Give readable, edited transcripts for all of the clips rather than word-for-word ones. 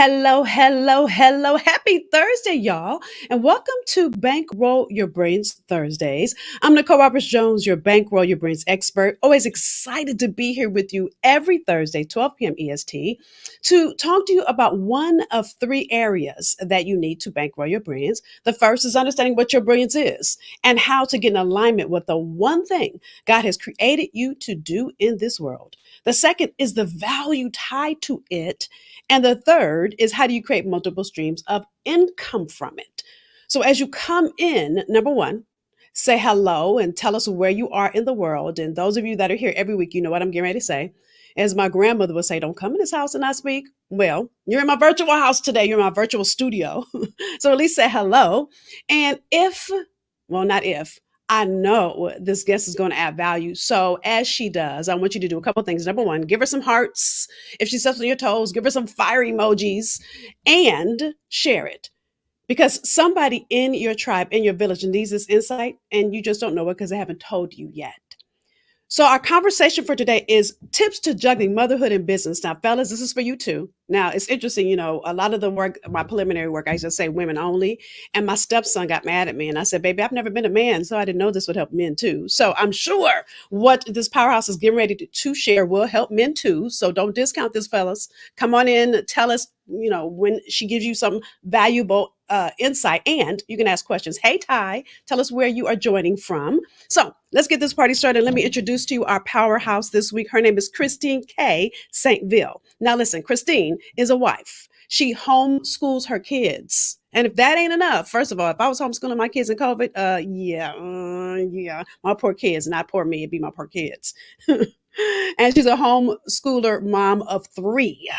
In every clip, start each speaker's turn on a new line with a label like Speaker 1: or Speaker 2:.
Speaker 1: Hello, hello, hello. Happy Thursday, y'all. And welcome to Bankroll Your Brains Thursdays. I'm Nicole Roberts Jones, your Bankroll Your Brains expert. Always excited to be here with you every Thursday, 12 p.m. EST, to talk to you about one of three areas that you need to bankroll your brains. The first is understanding what your brilliance is and how to get in alignment with the one thing God has created you to do in this world. The second is the value tied to it. And the third is how do you create multiple streams of income from it? So as you come in, number one, say hello and tell us where you are in the world. And those of you that are here every week, you know what I'm getting ready to say. As my grandmother would say, don't come in this house and I speak. Well, you're in my virtual house today. You're in my virtual studio. So at least say hello. And not if, I know this guest is going to add value. So as she does, I want you to do a couple of things. Number one, give her some hearts. If she steps on your toes, give her some fire emojis and share it. Because somebody in your tribe, in your village needs this insight and you just don't know it because they haven't told you yet. So our conversation for today is tips to juggling motherhood and business. Now, fellas, this is for you too. Now, it's interesting, a lot of the work, my preliminary work, I used to say women only. And my stepson got mad at me and I said, baby, I've never been a man, so I didn't know this would help men too. So I'm sure what this powerhouse is getting ready to share will help men too. So don't discount this, fellas. Come on in, tell us, when she gives you some valuable insight, and you can ask questions. Hey, Ty, tell us where you are joining from. So let's get this party started. Let me introduce to you our powerhouse this week. Her name is Christine K. Saintville. Now, listen, Christine is a wife. She homeschools her kids. And if that ain't enough, first of all, if I was homeschooling my kids in COVID, my poor kids, not poor me, it'd be my poor kids. And she's a homeschooler mom of three.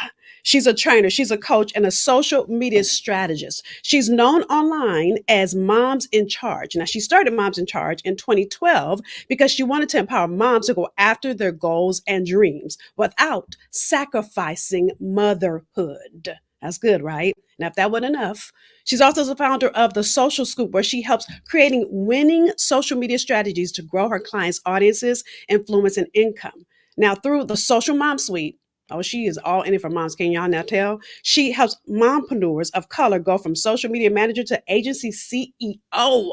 Speaker 1: She's a trainer, she's a coach, and a social media strategist. She's known online as Moms in Charge. Now, she started Moms in Charge in 2012 because she wanted to empower moms to go after their goals and dreams without sacrificing motherhood. That's good, right? Now, if that wasn't enough, she's also the founder of the Social Scoop, where she helps creating winning social media strategies to grow her clients' audiences, influence, and income. Now, through the Social Mom Suite, oh, she is all in it for moms. Can y'all now tell? She helps mompreneurs of color go from social media manager to agency CEO.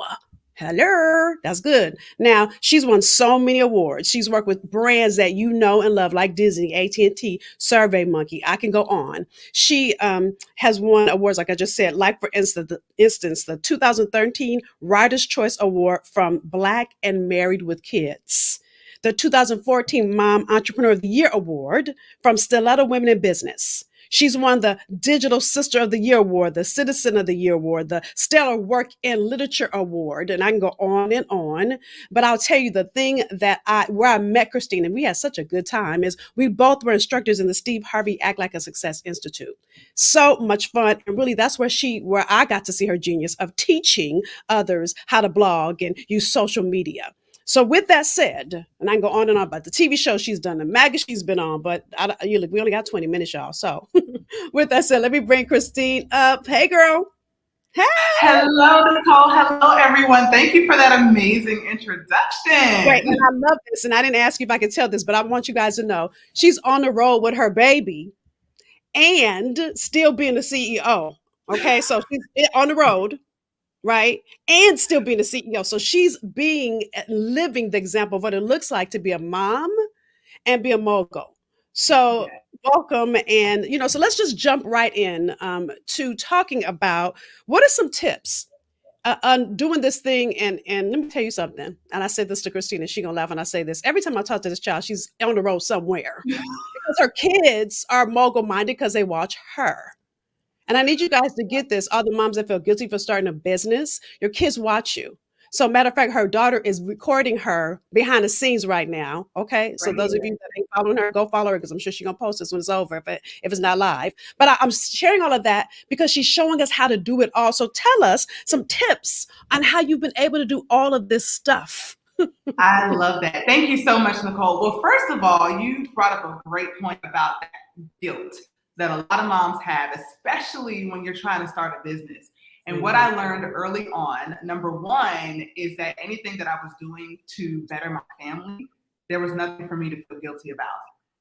Speaker 1: Hello, that's good. Now, she's won so many awards. She's worked with brands that you know and love, like Disney, AT&T, SurveyMonkey. I can go on. She has won awards, like I just said, like for instance, the 2013 Writer's Choice Award from Black and Married with Kids, the 2014 Mom Entrepreneur of the Year Award from Stiletto Women in Business. She's won the Digital Sister of the Year Award, the Citizen of the Year Award, the Stellar Work in Literature Award, and I can go on and on. But I'll tell you the thing where I met Christine, and we had such a good time, is we both were instructors in the Steve Harvey Act Like a Success Institute. So much fun. And really, that's where I got to see her genius of teaching others how to blog and use social media. So with that said, and I can go on and on about the TV show she's done, the magazine she's been on, but we only got 20 minutes, y'all. So with that said, let me bring Christine up. Hey, girl. Hey.
Speaker 2: Hello, Nicole. Hello, everyone. Thank you for that amazing introduction.
Speaker 1: Great. And I love this. And I didn't ask you if I could tell this, but I want you guys to know she's on the road with her baby and still being the CEO. Okay. So she's on the road, right? And still being a CEO. So she's living the example of what it looks like to be a mom and be a mogul. So welcome. And, so let's just jump right in to talking about what are some tips on doing this thing. And let me tell you something. And I said this to Christina, she gonna laugh when I say this. Every time I talk to this child, she's on the road somewhere because her kids are mogul minded because they watch her. And I need you guys to get this. All the moms that feel guilty for starting a business, your kids watch you. So matter of fact, her daughter is recording her behind the scenes right now. Okay. So those of you that ain't following her, go follow her because I'm sure she's going to post this when it's over if it's not live. But I'm sharing all of that because she's showing us how to do it all. So tell us some tips on how you've been able to do all of this stuff.
Speaker 2: I love that. Thank you so much, Nicole. Well, first of all, you brought up a great point about that guilt that a lot of moms have, especially when you're trying to start a business. And what I learned early on, number one, is that anything that I was doing to better my family, there was nothing for me to feel guilty about.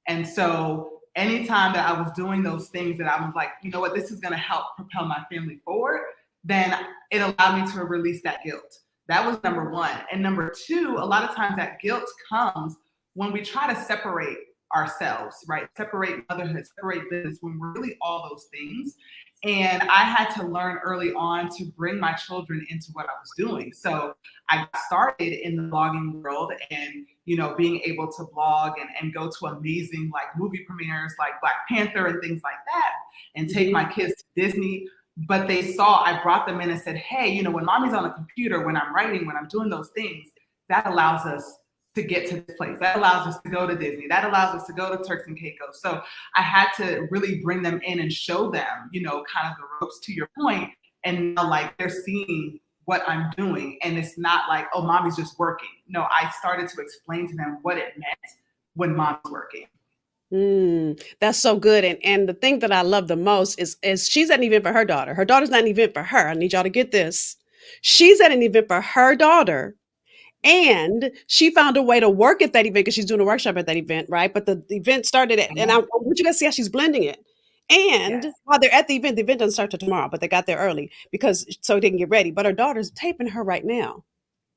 Speaker 2: And so anytime that I was doing those things that I was like, you know what, this is going to help propel my family forward, then it allowed me to release that guilt. That was number one. And number two, a lot of times that guilt comes when we try to separate ourselves, right? Separate motherhood, separate business, when we're really all those things. And I had to learn early on to bring my children into what I was doing. So I started in the blogging world and, being able to blog and go to amazing like movie premieres like Black Panther and things like that, and take my kids to Disney. But they saw, I brought them in and said, hey, when mommy's on a computer, when I'm writing, when I'm doing those things, that allows us to get to this place. That allows us to go to Disney. That allows us to go to Turks and Caicos. So I had to really bring them in and show them, kind of the ropes, to your point. And now, like, they're seeing what I'm doing. And it's not like, oh, mommy's just working. No, I started to explain to them what it meant when mom's working.
Speaker 1: That's so good. And the thing that I love the most is she's at an event for her daughter. Her daughter's not an event for her. I need y'all to get this. She's at an event for her daughter. And she found a way to work at that event because she's doing a workshop at that event, right? But the event started at, and I want you guys to see how she's blending it. And while they're at the event doesn't start till tomorrow, but they got there early so they can get ready. But her daughter's taping her right now.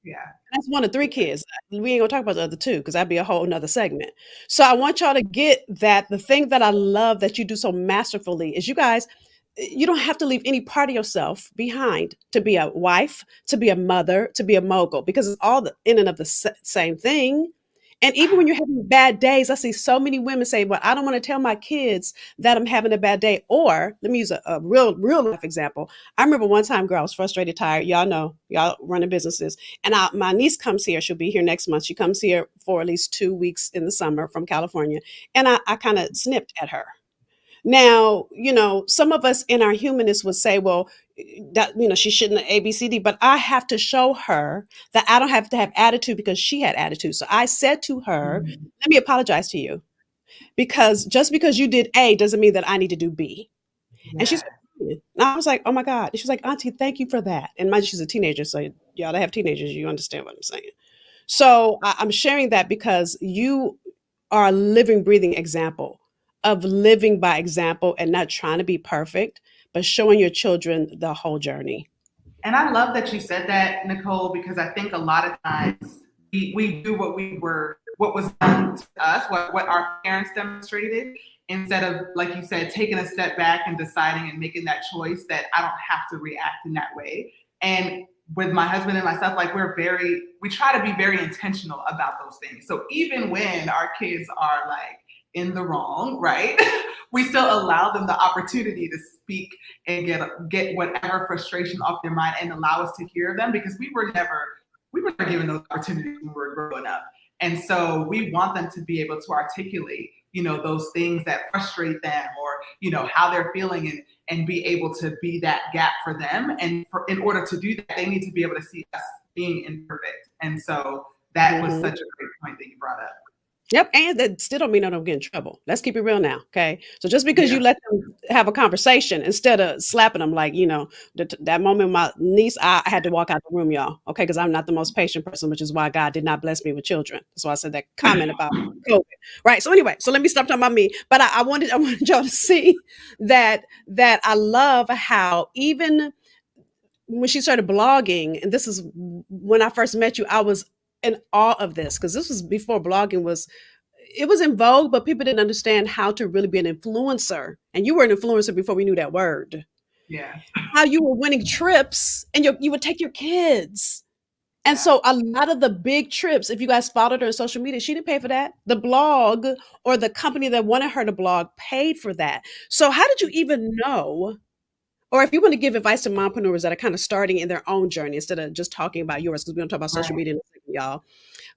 Speaker 2: Yeah.
Speaker 1: That's one of 3 kids. We ain't gonna talk about the other 2 because that'd be a whole nother segment. So I want y'all to get that. The thing that I love that you do so masterfully is you guys, you don't have to leave any part of yourself behind to be a wife, to be a mother, to be a mogul, because it's all in and of the same thing. And even when you're having bad days, I see so many women say, well, I don't want to tell my kids that I'm having a bad day. Or let me use a real life example. I remember one time, girl, I was frustrated, tired. Y'all know, y'all running businesses. And my niece comes here. She'll be here next month. She comes here for at least 2 weeks in the summer from California. And I kind of snipped at her. Now, some of us in our humanness would say, well, that, she shouldn't have ABCD, but I have to show her that I don't have to have attitude because she had attitude. So I said to her, let me apologize to you, because just because you did A doesn't mean that I need to do B. Yeah. And she's, and I was like, oh my God. And she was like, Auntie, thank you for that. And mind you, she's a teenager. So y'all that have teenagers, you understand what I'm saying. So I'm sharing that because you are a living, breathing example of living by example and not trying to be perfect, but showing your children the whole journey.
Speaker 2: And I love that you said that, Nicole, because I think a lot of times we do what was done to us, what our parents demonstrated, instead of, like you said, taking a step back and deciding and making that choice that I don't have to react in that way. And with my husband and myself, like we try to be very intentional about those things. So even when our kids are like in the wrong, right? We still allow them the opportunity to speak and get whatever frustration off their mind and allow us to hear them, because we were never given those opportunities when we were growing up. And so we want them to be able to articulate, those things that frustrate them, or, how they're feeling, and be able to be that gap for them. And in order to do that, they need to be able to see us being imperfect. And so that was such a great point that you brought up.
Speaker 1: Yep. And that still don't mean I don't get in trouble. Let's keep it real now. Okay. So just because you let them have a conversation instead of slapping them, like, that moment with my niece, I had to walk out the room, y'all. Okay. Because I'm not the most patient person, which is why God did not bless me with children. That's why I said that comment about COVID. Right. So anyway, so let me stop talking about me. But I wanted y'all to see that I love how even when she started blogging, and this is when I first met you, I was in awe of this, because this was before blogging was in vogue, but people didn't understand how to really be an influencer. And you were an influencer before we knew that word.
Speaker 2: Yeah.
Speaker 1: How you were winning trips and you would take your kids. And so a lot of the big trips, if you guys followed her on social media, she didn't pay for that. The blog or the company that wanted her to blog paid for that. So how did you even know? Or if you want to give advice to mompreneurs that are kind of starting in their own journey instead of just talking about yours, because we're going to talk about social media in a second, y'all.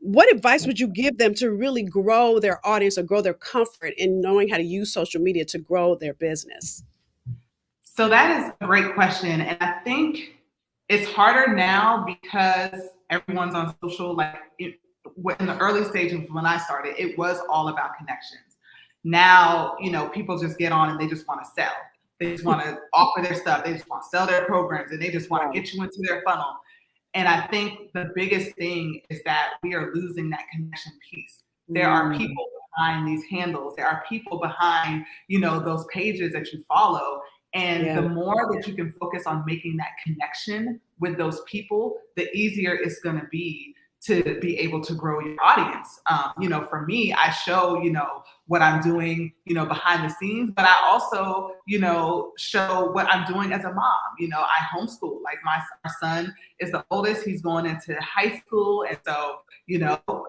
Speaker 1: What advice would you give them to really grow their audience or grow their comfort in knowing how to use social media to grow their business?
Speaker 2: So that is a great question. And I think it's harder now because everyone's on social. Like in the early stages when I started, it was all about connections. Now, people just get on and they just want to sell. They just want to offer their stuff. They just want to sell their programs, and they just want to get you into their funnel. And I think the biggest thing is that we are losing that connection piece. There are people behind these handles. There are people behind, those pages that you follow. And
Speaker 1: Yeah.
Speaker 2: the more that you can focus on making that connection with those people, the easier it's going to be to be able to grow your audience. For me, I show, what I'm doing, behind the scenes, but I also, show what I'm doing as a mom. I homeschool. Like my son is the oldest, he's going into high school. And so,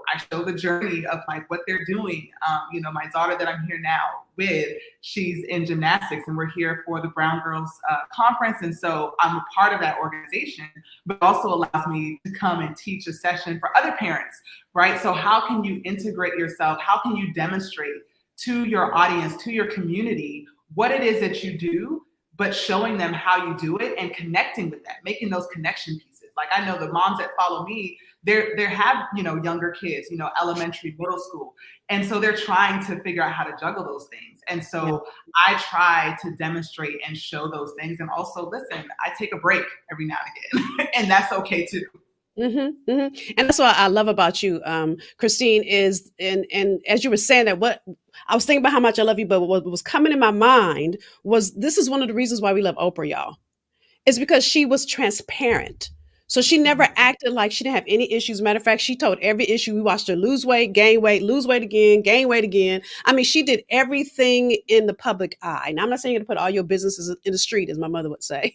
Speaker 2: I show the journey of like what they're doing. My daughter that I'm here now with, she's in gymnastics and we're here for the Brown Girls conference. And so I'm a part of that organization, but also allows me to come and teach a session for other parents, right? So how can you integrate yourself? How can you demonstrate to your audience, to your community, what it is that you do, but showing them how you do it and connecting with that, making those connection pieces. Like I know the moms that follow me, they have, younger kids, elementary, middle school. And so they're trying to figure out how to juggle those things. And so I try to demonstrate and show those things. And also, listen, I take a break every now and again, and that's okay too.
Speaker 1: Mm-hmm, mm-hmm. And that's what I love about you, Christine, is, and as you were saying that, what I was thinking about how much I love you, but what was coming in my mind was, this is one of the reasons why we love Oprah, y'all. It's because she was transparent. So she never acted like she didn't have any issues. Matter of fact, she told every issue. We watched her lose weight, lose weight again, gain weight again. I mean, she did everything in the public eye. Now, I'm not saying you're going to put all your businesses in the street, as my mother would say,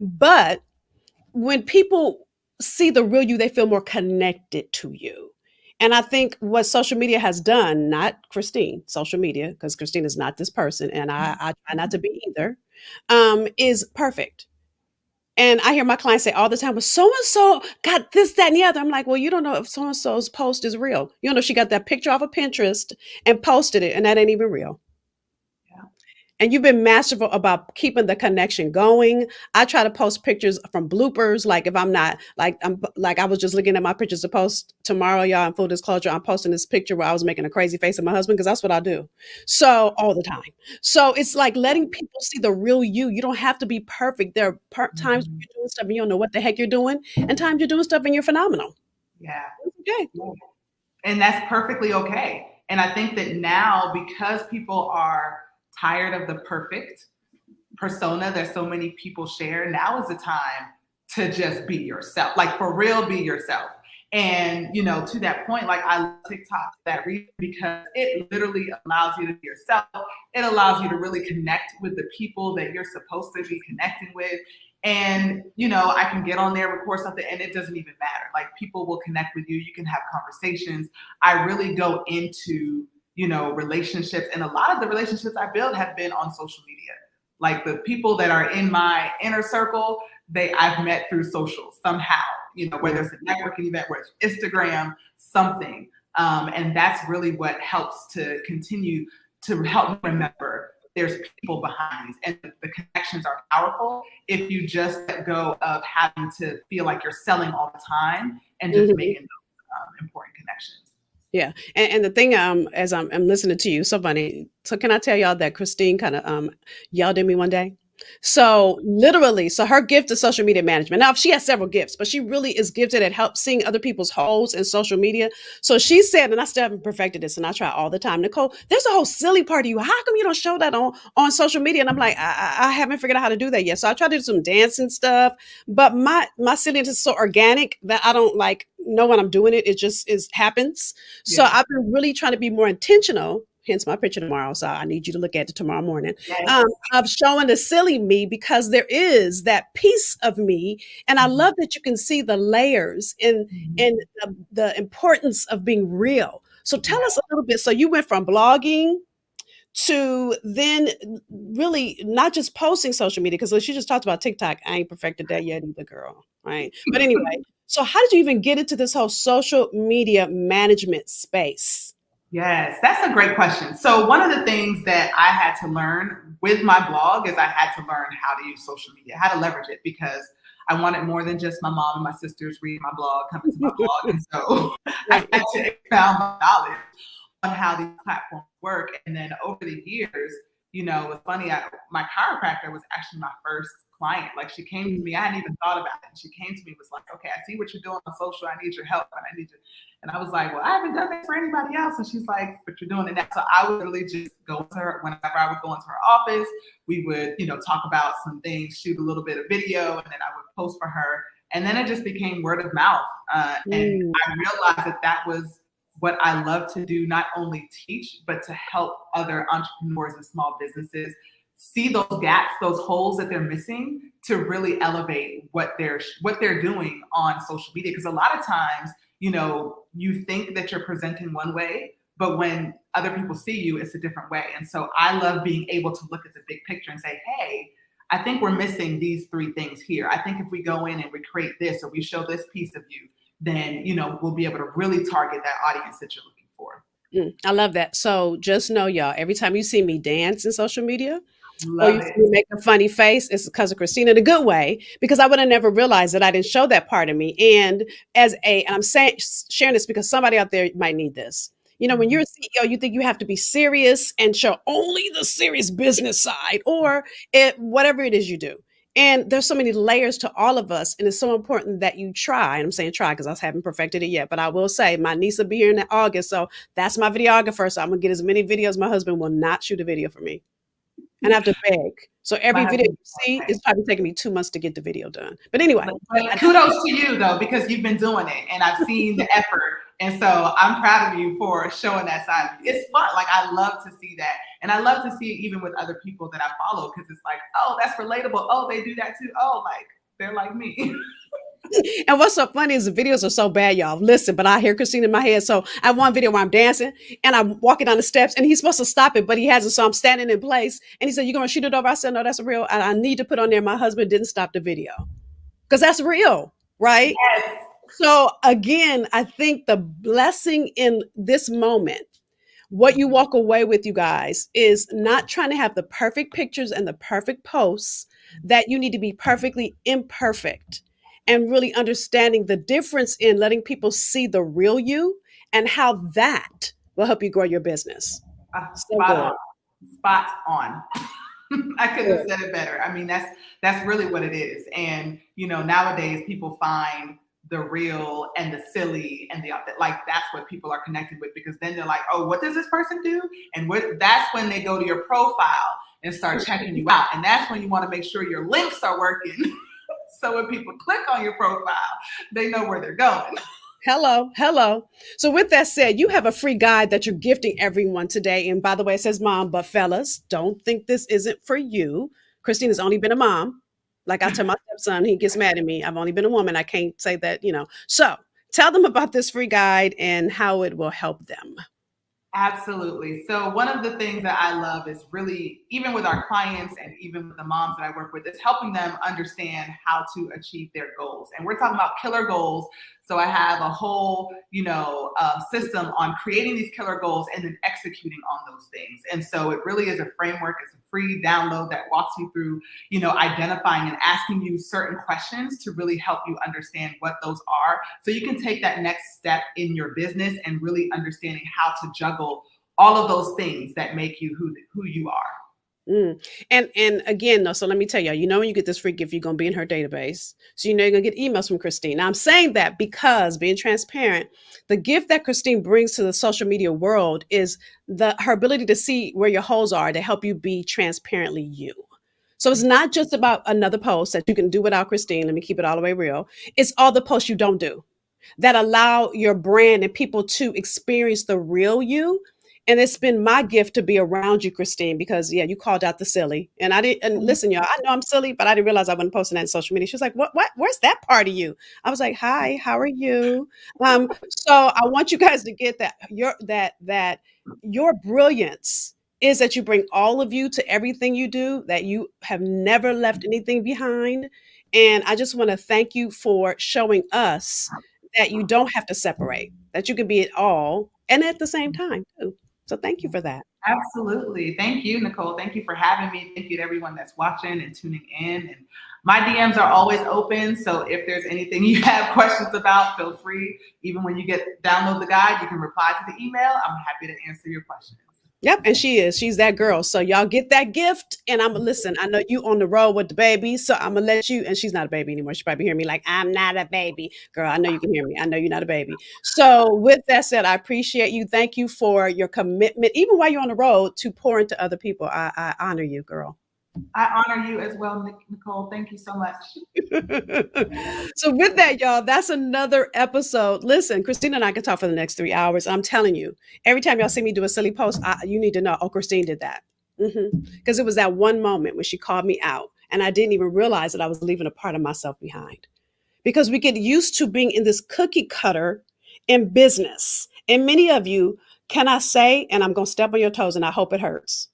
Speaker 1: but when people see the real you, they feel more connected to you. And I think what social media has done, not Christine, social media, because Christine is not this person, and I try not to be either, is perfect. And I hear my clients say all the time, well, so and so got this, that, and the other. I'm like, well, you don't know if so and so's post is real. You don't know she got that picture off of Pinterest and posted it, and that ain't even real. And you've been masterful about keeping the connection going. I try to post pictures from bloopers. Like if I'm not, I was just looking at my pictures to post tomorrow, y'all, in full disclosure, I'm posting this picture where I was making a crazy face at my husband, because that's what I do. So all the time. So it's like letting people see the real you. You don't have to be perfect. There are times when you're doing stuff and you don't know what the heck you're doing, and times you're doing stuff and you're phenomenal.
Speaker 2: Yeah.
Speaker 1: Okay.
Speaker 2: And that's perfectly okay. And I think that now, because people are tired of the perfect persona that so many people share, now is the time to just be yourself. Like for real, be yourself. And to that point, like I love TikTok for that reason, because it literally allows you to be yourself. It allows you to really connect with the people that you're supposed to be connecting with. And I can get on there, record something, and it doesn't even matter. Like people will connect with you. You can have conversations. I really go into relationships. And a lot of the relationships I build have been on social media. Like the people that are in my inner circle, I've met through social somehow, whether it's a networking event, whether it's Instagram, something. And that's really what helps to continue to help me remember there's people behind these, and the connections are powerful if you just let go of having to feel like you're selling all the time and just making those important connections.
Speaker 1: Yeah. And the thing, as I'm listening to you, so funny. So can I tell y'all that Christine kind of yelled at me one day? So literally, so her gift is social media management. Now, she has several gifts, but she really is gifted at help seeing other people's holes in social media. So she said, and I still haven't perfected this, and I try all the time, Nicole, there's a whole silly part of you. How come you don't show that on social media? And I'm like, I haven't figured out how to do that yet. So I try to do some dancing stuff, but my silliness is so organic that I don't like know when I'm doing it. It just happens. Yeah. So I've been really trying to be more intentional. Hence my picture tomorrow. So I need you to look at it tomorrow morning. Of showing the silly me, because there is that piece of me. And I love that you can see the layers and the importance of being real. So tell us a little bit. So you went from blogging to then really not just posting social media, because she just talked about TikTok. I ain't perfected that yet either, girl. Right. But anyway, so how did you even get into this whole social media management space?
Speaker 2: Yes, that's a great question. So one of the things that I had to learn with my blog is I had to learn how to use social media, how to leverage it, because I wanted more than just my mom and my sisters reading my blog, coming to my blog. And so I had to expound my knowledge on how these platforms work. And then over the years, it's funny, my chiropractor was actually my first client. Like she came to me, I hadn't even thought about it. And she came to me and was like, okay, I see what you're doing on social. I need your help and I need you. And I was like, well, I haven't done that for anybody else. And she's like, but you're doing it now. So I would literally just go to her whenever I would go into her office. We would, talk about some things, shoot a little bit of video, and then I would post for her. And then it just became word of mouth. And I realized that that was what I love to do, not only teach, but to help other entrepreneurs and small businesses see those gaps, those holes that they're missing to really elevate what they're doing on social media. Because a lot of times, you think that you're presenting one way, but when other people see you, it's a different way. And so I love being able to look at the big picture and say, hey, I think we're missing these 3 things here. I think if we go in and we create this or we show this piece of you, then, we'll be able to really target that audience that you're looking for.
Speaker 1: I love that. So just know, y'all, every time you see me dance in social media, or
Speaker 2: Love
Speaker 1: you see
Speaker 2: it.
Speaker 1: me make a funny face, it's because of Christina in a good way, because I would have never realized that I didn't show that part of me. And and I'm sharing this because somebody out there might need this. When you're a CEO, you think you have to be serious and show only the serious business side or whatever it is you do. And there's so many layers to all of us. And it's so important that you try. And I'm saying try because I haven't perfected it yet. But I will say my niece will be here in August. So that's my videographer. So I'm going to get as many videos. My husband will not shoot a video for me. And I have to beg. So every video you see is probably taking me 2 months to get the video done. But anyway.
Speaker 2: But kudos to you, though, because you've been doing it. And I've seen the effort. And so I'm proud of you for showing that side of you. It's fun. Like, I love to see that. And I love to see it even with other people that I follow because it's like, oh, that's relatable. Oh, they do that too. Oh, like, they're like me.
Speaker 1: And what's so funny is the videos are so bad, y'all. Listen, but I hear Christina in my head. So I have one video where I'm dancing and I'm walking down the steps and he's supposed to stop it, but he hasn't. So I'm standing in place and he said, "You're going to shoot it over?" I said, "No, that's real. And I need to put on there. My husband didn't stop the video because that's real, right?"
Speaker 2: Yes.
Speaker 1: So again, I think the blessing in this moment, what you walk away with, you guys, is not trying to have the perfect pictures and the perfect posts, that you need to be perfectly imperfect and really understanding the difference in letting people see the real you and how that will help you grow your business. So
Speaker 2: Spot
Speaker 1: good.
Speaker 2: on. Spot on. I couldn't have said it better. I mean, that's really what it is. And, nowadays people find the real and the silly and that's what people are connected with, because then they're like, oh, what does this person do? And that's when they go to your profile and start checking you out. And that's when you want to make sure your links are working. So when people click on your profile, they know where they're going.
Speaker 1: Hello. So with that said, you have a free guide that you're gifting everyone today. And by the way, it says mom, but fellas, don't think this isn't for you. Christina's only been a mom. Like I tell my stepson, he gets mad at me. I've only been a woman. I can't say that. So tell them about this free guide and how it will help them.
Speaker 2: Absolutely. So one of the things that I love is really, even with our clients and even with the moms that I work with, is helping them understand how to achieve their goals. And we're talking about killer goals. So I have a whole, system on creating these killer goals and then executing on those things. And so it really is a framework. It's a free download that walks you through, identifying and asking you certain questions to really help you understand what those are. So you can take that next step in your business and really understanding how to juggle all of those things that make you who you are.
Speaker 1: And again, though, so let me tell you, when you get this free gift, you're going to be in her database. So you're going to get emails from Christine. Now, I'm saying that because, being transparent, the gift that Christine brings to the social media world is her ability to see where your holes are to help you be transparently you. So it's not just about another post that you can do without Christine. Let me keep it all the way real. It's all the posts you don't do that allow your brand and people to experience the real you. And it's been my gift to be around you, Christine, because you called out the silly. And I didn't, and listen, y'all, I know I'm silly, but I didn't realize I wasn't posting that in social media. She was like, what, where's that part of you? I was like, hi, how are you? So I want you guys to get that your brilliance is that you bring all of you to everything you do, that you have never left anything behind. And I just want to thank you for showing us that you don't have to separate, that you can be it all and at the same time too. So thank you for that.
Speaker 2: Absolutely. Thank you, Nicole. Thank you for having me. Thank you to everyone that's watching and tuning in. And my DMs are always open. So if there's anything you have questions about, feel free. Even when you download the guide, you can reply to the email. I'm happy to answer your questions.
Speaker 1: Yep, and she is. She's that girl. So y'all get that gift. And I'm gonna listen. I know you on the road with the baby, so I'm gonna let you. And she's not a baby anymore. She probably hear me like I'm not a baby, girl. I know you can hear me. I know you're not a baby. So with that said, I appreciate you. Thank you for your commitment, even while you're on the road, to pour into other people. I honor you, girl.
Speaker 2: I honor you as well, Nicole. Thank you so much.
Speaker 1: So with that, y'all, that's another episode. Listen, Christina and I can talk for the next 3 hours. I'm telling you, every time y'all see me do a silly post, you need to know, oh, Christine did that. Because it was that one moment when she called me out, and I didn't even realize that I was leaving a part of myself behind. Because we get used to being in this cookie cutter in business. And many of you, can I say, and I'm going to step on your toes, and I hope it hurts,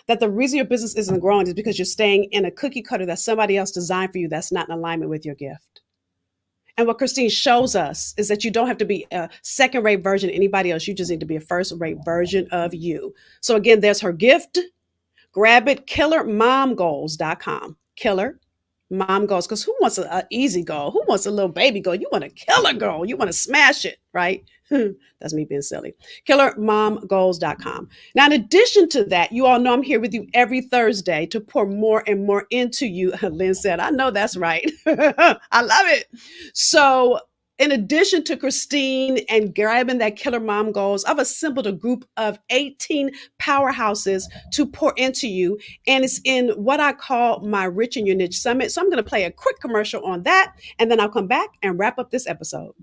Speaker 1: that the reason your business isn't growing is because you're staying in a cookie cutter that somebody else designed for you that's not in alignment with your gift. And what Christine shows us is that you don't have to be a second rate version of anybody else. You just need to be a first rate version of you. So, again, there's her gift. Grab it, killermomgoals.com. Killer mom goals. Because who wants an easy goal? Who wants a little baby goal? You want a killer goal. You want to smash it, right? That's me being silly. Killermomgoals.com. Now, in addition to that, you all know I'm here with you every Thursday to pour more and more into you. Lynn said, I know that's right. I love it. So, in addition to Christine and grabbing that Killer Mom Goals, I've assembled a group of 18 powerhouses to pour into you. And it's in what I call my Rich in Your Niche Summit. So I'm going to play a quick commercial on that. And then I'll come back and wrap up this episode.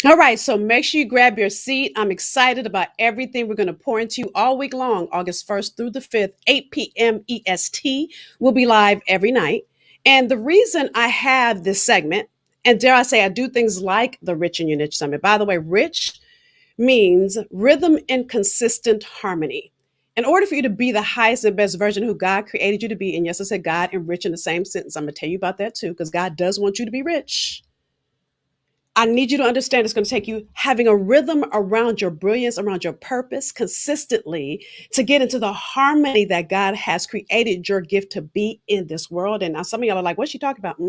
Speaker 1: All right, so make sure you grab your seat. I'm excited about everything we're going to pour into you all week long, August 1st through the 5th, 8 p.m. EST. We'll be live every night. And the reason I have this segment, and dare I say, I do things like the Rich in Your Niche Summit. By the way, rich means rhythm and consistent harmony. In order for you to be the highest and best version of who God created you to be, and yes, I said God and rich in the same sentence. I'm going to tell you about that too, because God does want you to be rich. I need you to understand it's going to take you having a rhythm around your brilliance, around your purpose consistently to get into the harmony that God has created your gift to be in this world. And now some of y'all are like, what's she talking about?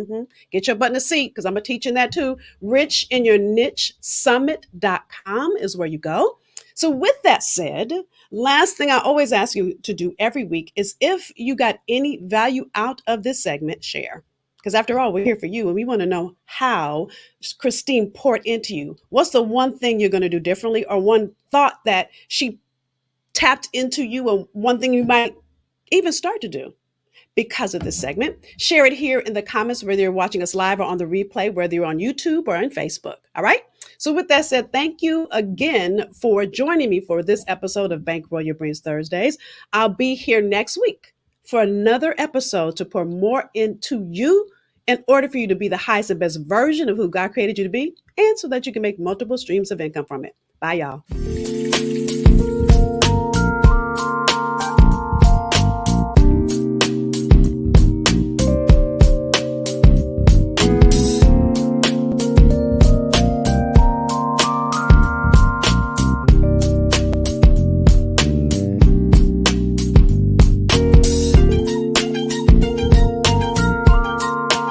Speaker 1: Get your butt in the seat because I'm teaching that too. Richinyournichesummit.com is where you go. So with that said, last thing I always ask you to do every week is if you got any value out of this segment, share. Because after all, we're here for you and we want to know how Christine poured into you. What's the one thing you're going to do differently or one thought that she tapped into you and one thing you might even start to do because of this segment? Share it here in the comments, whether you're watching us live or on the replay, whether you're on YouTube or on Facebook. All right. So with that said, thank you again for joining me for this episode of Bankroll Your Brains Thursdays. I'll be here next week for another episode to pour more into you in order for you to be the highest and best version of who God created you to be, and so that you can make multiple streams of income from it. Bye, y'all.